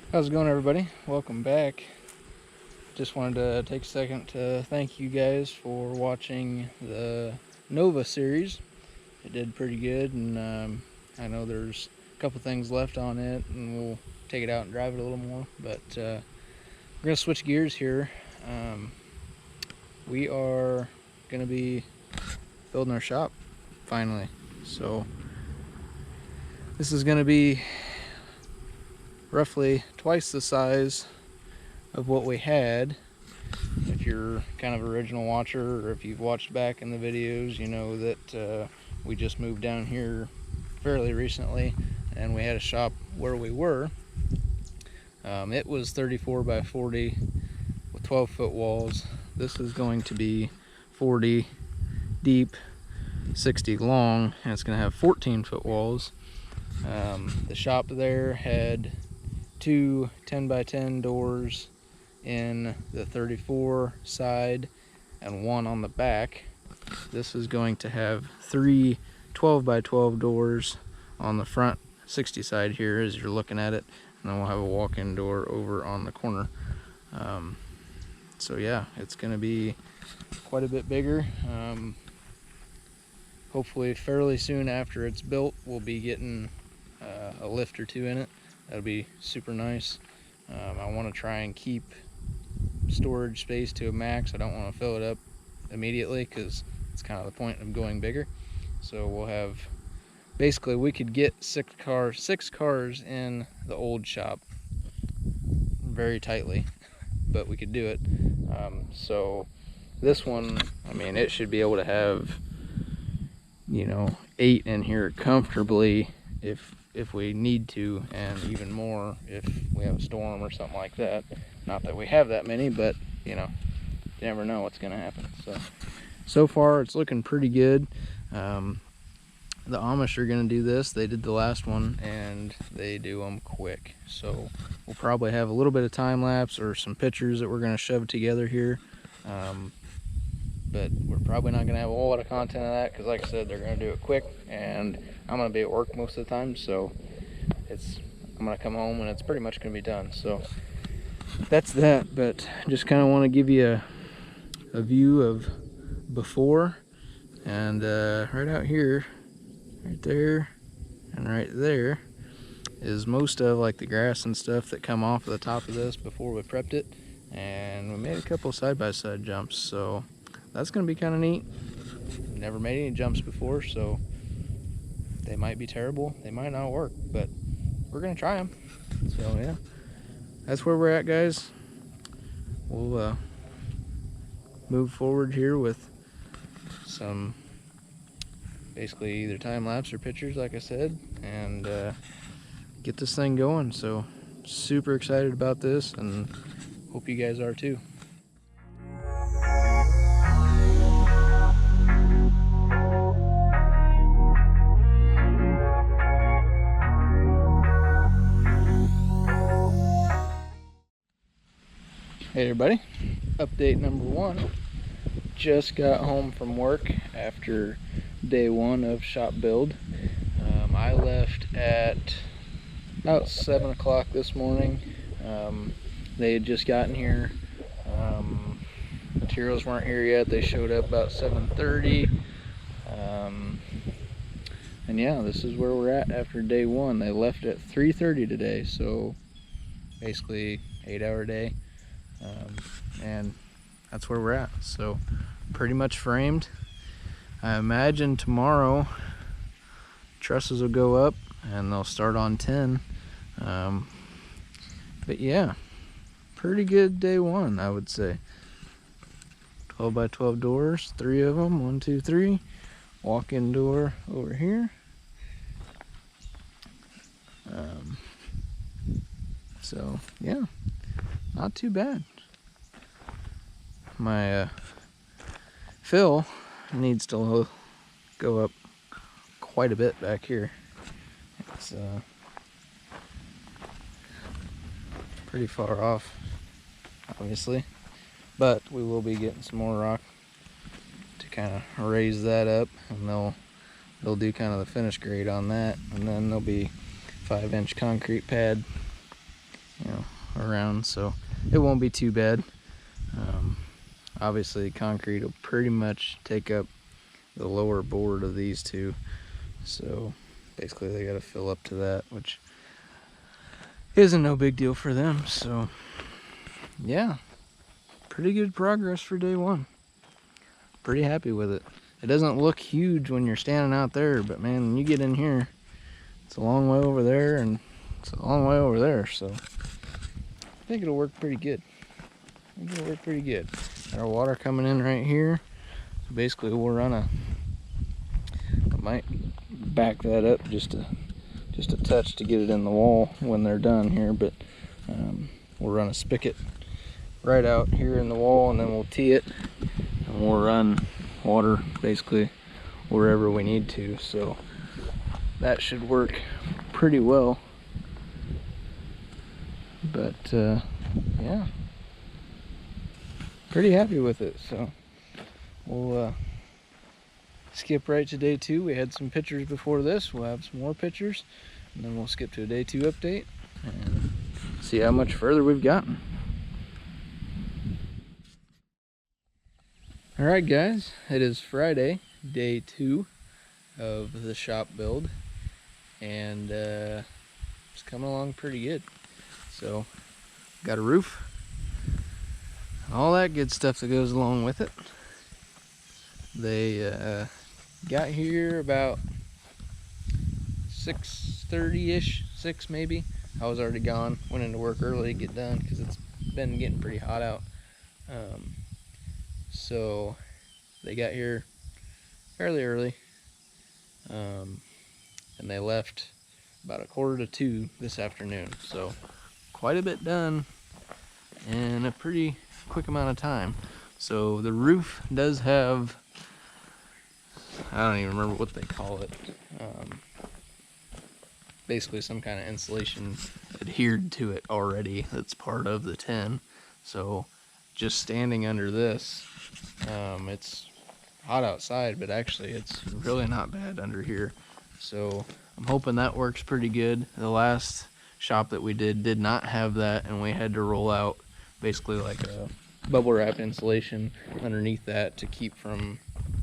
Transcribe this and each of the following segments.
How's it going, everybody? Welcome back. Just wanted to take a second to thank you guys for watching the Nova series. It did pretty good, and I know there's a couple things left on it, and we'll take it out and drive it a little more. But we're going to switch gears here. We are going to be building our shop finally. So this is going to be roughly twice the size of what we had. If you're kind of an original watcher, or if you've watched back in the videos, you know that we just moved down here fairly recently, and we had a shop where we were. It was 34 by 40 with 12-foot walls. This is going to be 40 deep, 60 long, and it's going to have 14-foot walls. The shop there had two 10 by 10 doors in the 34 side and one on the back. This is going to have three 12 by 12 doors on the front 60 side here as you're looking at it, and then we'll have a walk-in door over on the corner. So yeah, it's going to be quite a bit bigger. Hopefully fairly soon after it's built, we'll be getting a lift or two in it. That'll be super nice. I want to try and keep storage space to a max. I don't want to fill it up immediately because it's kind of the point of going bigger. So we'll have, basically we could get six cars in the old shop very tightly, but we could do it. So this one, I mean, it should be able to have, you know, 8 in here comfortably if we need to, and even more if we have a storm or something like that. Not that we have that many, but you know, you never know what's gonna happen. So far it's looking pretty good. The Amish are gonna do this. They did the last one and they do them quick, so we'll probably have a little bit of time lapse or some pictures that we're gonna shove together here. But we're probably not gonna have a whole lot of content of that because, like I said, they're gonna do it quick, and I'm gonna be at work most of the time, so I'm gonna come home and it's pretty much gonna be done. So that's that. But just kind of want to give you a view of before, and right out here, right there, and right there is most of like the grass and stuff that come off of the top of this before we prepped it, and we made a couple side-by-side jumps, so that's gonna be kind of neat. Never made any jumps before, so they might be terrible, they might not work, but we're gonna try them. So yeah, that's where we're at, guys. We'll move forward here with some basically either time lapse or pictures, like I said, and get this thing going. So super excited about this, and hope you guys are too. Hey everybody, update number one. Just got home from work after day one of shop build. I left at about 7 o'clock this morning. They had just gotten here. Materials weren't here yet. They showed up about 7:30. And yeah, this is where we're at after day one. They left at 3:30 today, so basically 8-hour day. And that's where we're at. So pretty much framed. I imagine tomorrow trusses will go up and they'll start on 10. But yeah, pretty good day one, I would say. 12 by 12 doors, 3 of them, 1, 2, 3. Walk-in door over here. So yeah, not too bad. My fill needs to go up quite a bit back here. It's pretty far off, obviously, but we will be getting some more rock to kind of raise that up, and they'll do kind of the finish grade on that, and then there'll be 5-inch concrete pad around, so it won't be too bad. Obviously concrete will pretty much take up the lower board of these two, so basically they got to fill up to that, which isn't no big deal for them. So yeah, pretty good progress for day one. Pretty happy with it. It doesn't look huge when you're standing out there, but man, when you get in here, it's a long way over there and it's a long way over there, so I think it'll work pretty good. Got our water coming in right here. So basically we'll run I might back that up just a touch to get it in the wall when they're done here, but we'll run a spigot right out here in the wall, and then we'll tee it, and we'll run water basically wherever we need to. So that should work pretty well. But yeah, pretty happy with it. So we'll skip right to day two. We had some pictures before this. We'll have some more pictures, and then we'll skip to a day two update and see how much further we've gotten. All right, guys, it is Friday, day two of the shop build, and it's coming along pretty good. So got a roof, all that good stuff that goes along with it. They got here about 6:30-ish, 6 maybe. I was already gone, went into work early to get done because it's been getting pretty hot out. So they got here fairly early, and they left about 1:45 this afternoon. So quite a bit done in a pretty quick amount of time. So the roof does have, I don't even remember what they call it, basically some kind of insulation adhered to it already that's part of the tin. So just standing under this, it's hot outside, but actually it's really not bad under here. So I'm hoping that works pretty good. The last shop that we did not have that, and we had to roll out basically like a bubble wrap insulation underneath that to keep from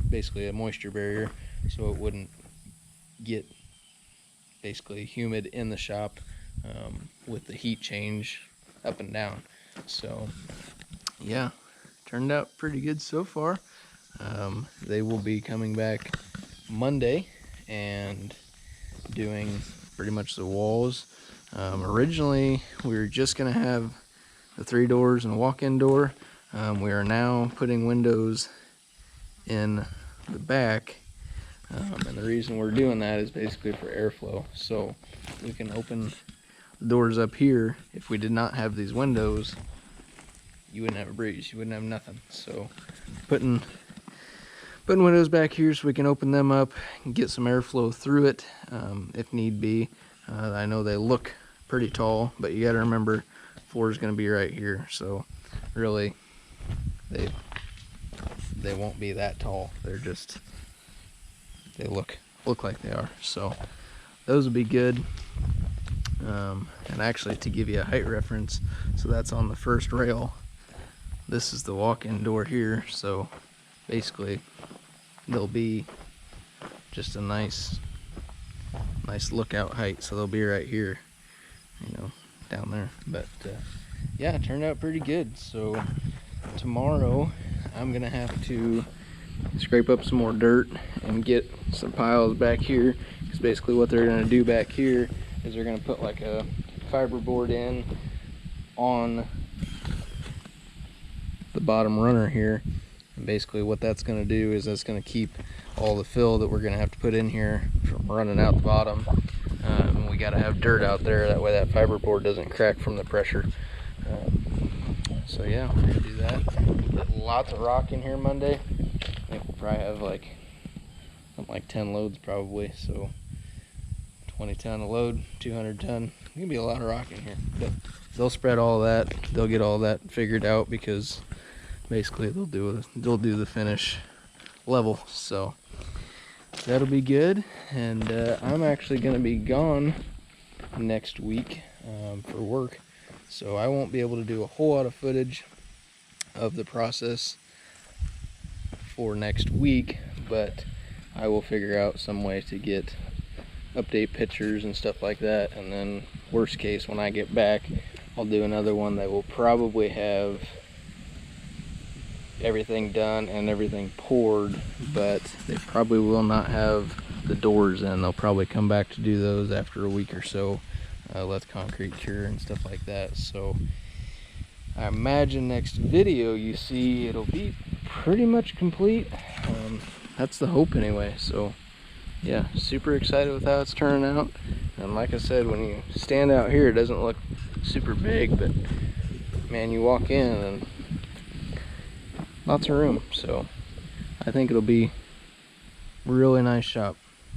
basically a moisture barrier, so it wouldn't get basically humid in the shop with the heat change up and down. So yeah, turned out pretty good so far. They will be coming back Monday and doing pretty much the walls. Originally we were just gonna have the 3 doors and a walk-in door. We are now putting windows in the back, and the reason we're doing that is basically for airflow. So we can open the doors up here. If we did not have these windows, you wouldn't have a breeze, you wouldn't have nothing. So putting windows back here so we can open them up and get some airflow through it if need be. I know they look pretty tall, but you got to remember floor is going to be right here, so really they won't be that tall. They're just, they look like they are. So those would be good. And actually, to give you a height reference, so that's on the first rail. This is the walk-in door here, so basically they'll be just a nice lookout height. So they'll be right here, you know, down there. But yeah, it turned out pretty good. So tomorrow I'm gonna have to scrape up some more dirt and get some piles back here, because basically what they're gonna do back here is they're gonna put like a fiberboard in on the bottom runner here, and basically what that's going to do is that's going to keep all the fill that we're going to have to put in here from running out the bottom. We got to have dirt out there, that way that fiberboard doesn't crack from the pressure. So yeah, we're going to do that. Get lots of rock in here Monday. I think we'll probably have like something like 10 loads probably, so 20 ton a load, 200 ton. It's gonna be a lot of rock in here, but they'll spread all that. They'll get all that figured out, because basically they'll do the finish level. So that'll be good. And I'm actually gonna be gone next week for work. So I won't be able to do a whole lot of footage of the process for next week, but I will figure out some way to get update pictures and stuff like that, and then worst case, when I get back, I'll do another one that will probably have everything done and everything poured, but they probably will not have the doors in. They'll probably come back to do those after a week or so, let the concrete cure and stuff like that. So I imagine next video you see it'll be pretty much complete. That's the hope anyway. So yeah, super excited with how it's turning out. And like I said, when you stand out here, it doesn't look super big, but man, you walk in and lots of room. So I think it'll be a really nice shop.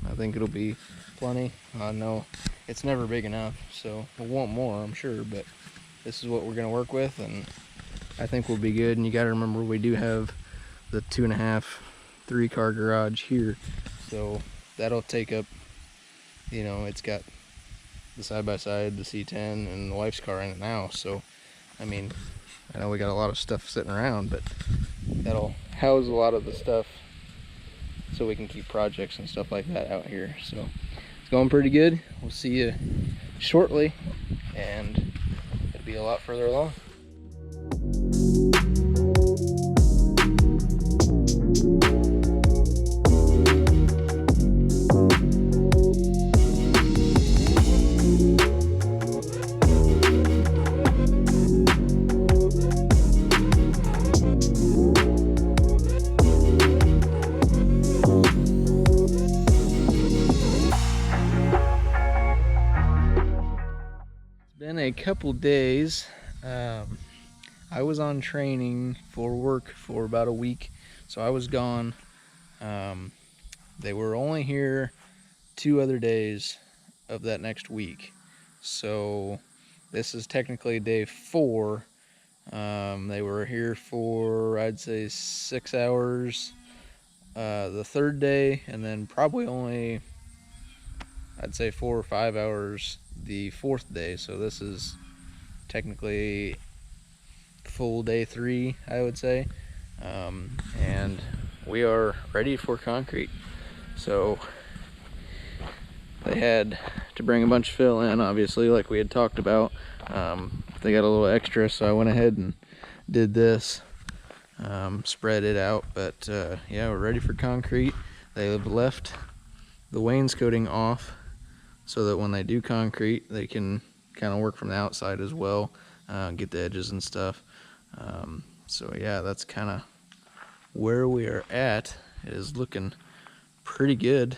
I think it'll be plenty. I know it's never big enough, so we'll want more, I'm sure, but this is what we're gonna work with, and I think we'll be good. And you gotta remember, we do have the 2.5, 3-car garage here, so that'll take up, you know, it's got the side-by-side, the C10, and the wife's car in it now. So I mean, I know we got a lot of stuff sitting around, but that'll house a lot of the stuff so we can keep projects and stuff like that out here. So it's going pretty good. We'll see you shortly, and it'll be a lot further along. Been a couple days. I was on training for work for about a week, so I was gone. They were only here 2 other days of that next week, so this is technically day 4. They were here for, I'd say, 6 hours the 3rd day, and then probably only, I'd say, 4 or 5 hours the 4th day. So this is technically full day 3, I would say. And we are ready for concrete. So they had to bring a bunch of fill in, obviously, like we had talked about. They got a little extra, so I went ahead and did this, spread it out. But yeah, we're ready for concrete. They have left the wainscoting off so that when they do concrete, they can kind of work from the outside as well, get the edges and stuff. So yeah, that's kind of where we are at. It is looking pretty good.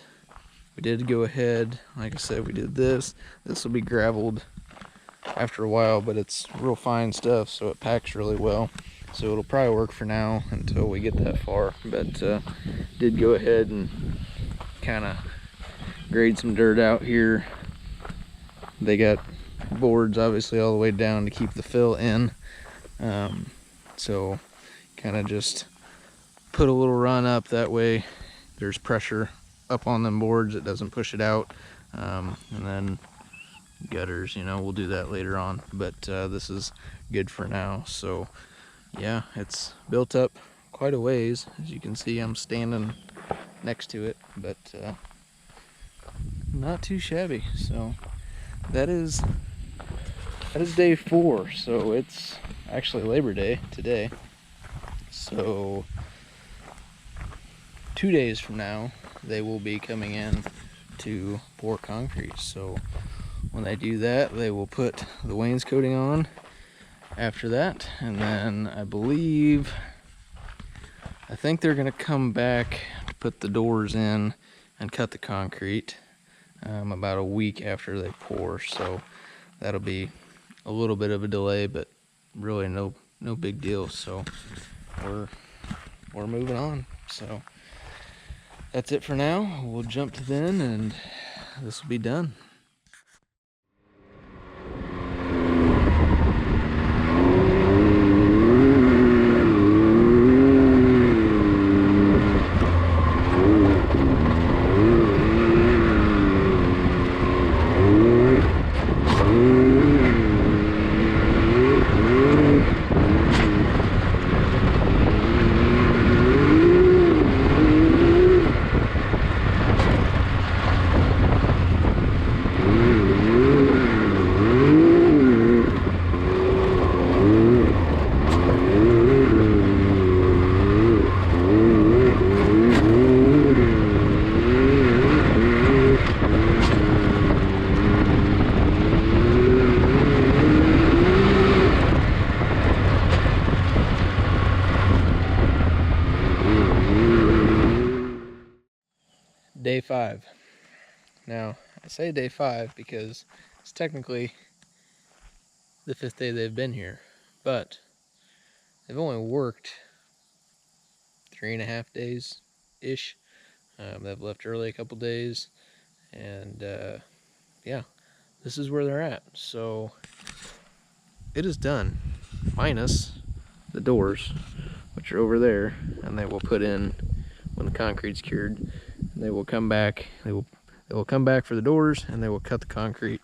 We did go ahead, like I said, we did this. This will be gravelled after a while, but it's real fine stuff, so it packs really well. So it'll probably work for now until we get that far. But did go ahead and kind of grade some dirt out here. They got boards obviously all the way down to keep the fill in. So kind of just put a little run up, that way there's pressure up on them boards, it doesn't push it out. And then gutters, you know, we'll do that later on, but this is good for now. So yeah, it's built up quite a ways. As you can see, I'm standing next to it, but not too shabby. So that is day 4. So it's actually Labor Day today, so 2 days from now they will be coming in to pour concrete. So when they do that, they will put the wainscoting on after that, and then I think they're gonna come back to put the doors in and cut the concrete about a week after they pour. So that'll be a little bit of a delay, but really no big deal. So we're moving on. So that's it for now. We'll jump to then, and this will be done. day 5. Now, I say day 5 because it's technically the 5th day they've been here, but they've only worked 3.5 days-ish. They've left early a couple days, and yeah, this is where they're at. So it is done, minus the doors, which are over there, and they will put in when the concrete's cured. And they will come back. They will come back for the doors, and they will cut the concrete,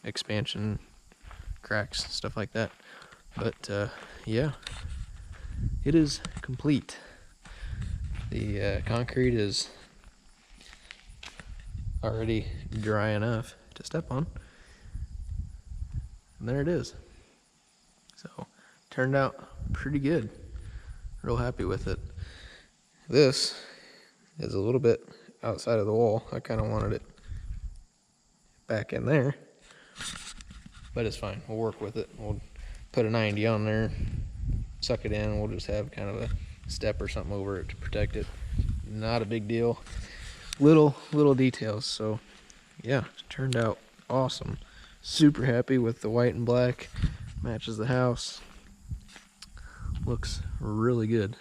expansion, cracks, stuff like that. But yeah, it is complete. The concrete is already dry enough to step on, and there it is. So turned out pretty good. Real happy with it. This is a little bit outside of the wall. I kind of wanted it back in there, but it's fine. We'll work with it. We'll put a 90 on there, suck it in. We'll just have kind of a step or something over it to protect it. Not a big deal. Little details. So yeah, it turned out awesome. Super happy with the white and black. Matches the house. Looks really good.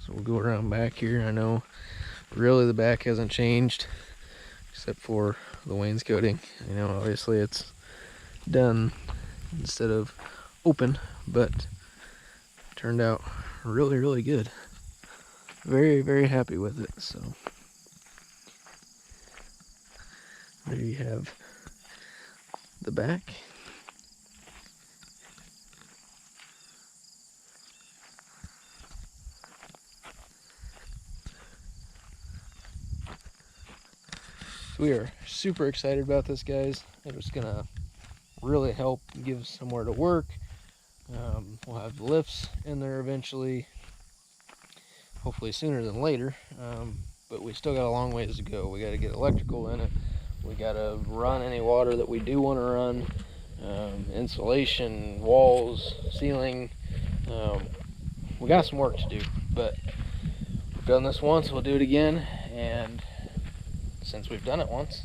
So we'll go around back here. I know really the back hasn't changed except for the wainscoting. You know, obviously it's done instead of open, but turned out really good. Very happy with it. So there you have the back. We are super excited about this, guys. It's gonna really help give somewhere to work. We'll have lifts in there eventually, hopefully sooner than later, but we still got a long ways to go. We got to get electrical in it. We got to run any water that we do want to run, insulation, walls, ceiling. We got some work to do, but we've done this once, we'll do it again, and since we've done it once,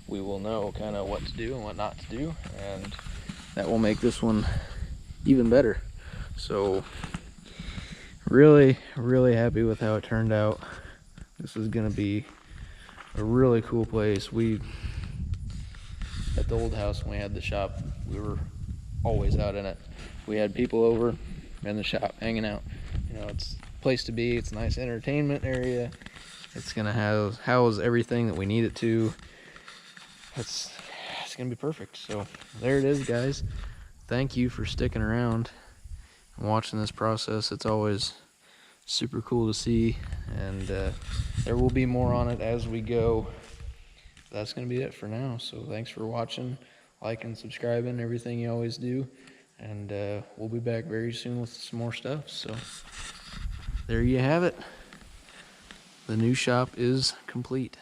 we will know kind of what to do and what not to do, and that will make this one even better. So really happy with how it turned out. This is gonna be a really cool place. At the old house when we had the shop, we were always out in it. We had people over in the shop hanging out. You know, it's a place to be. It's a nice entertainment area. It's gonna house everything that we need it to. It's gonna be perfect. So there it is, guys. Thank you for sticking around and watching this process. It's always super cool to see, and there will be more on it as we go. That's gonna be it for now. So thanks for watching, liking, subscribing, everything you always do, and we'll be back very soon with some more stuff. So there you have it. The new shop is complete.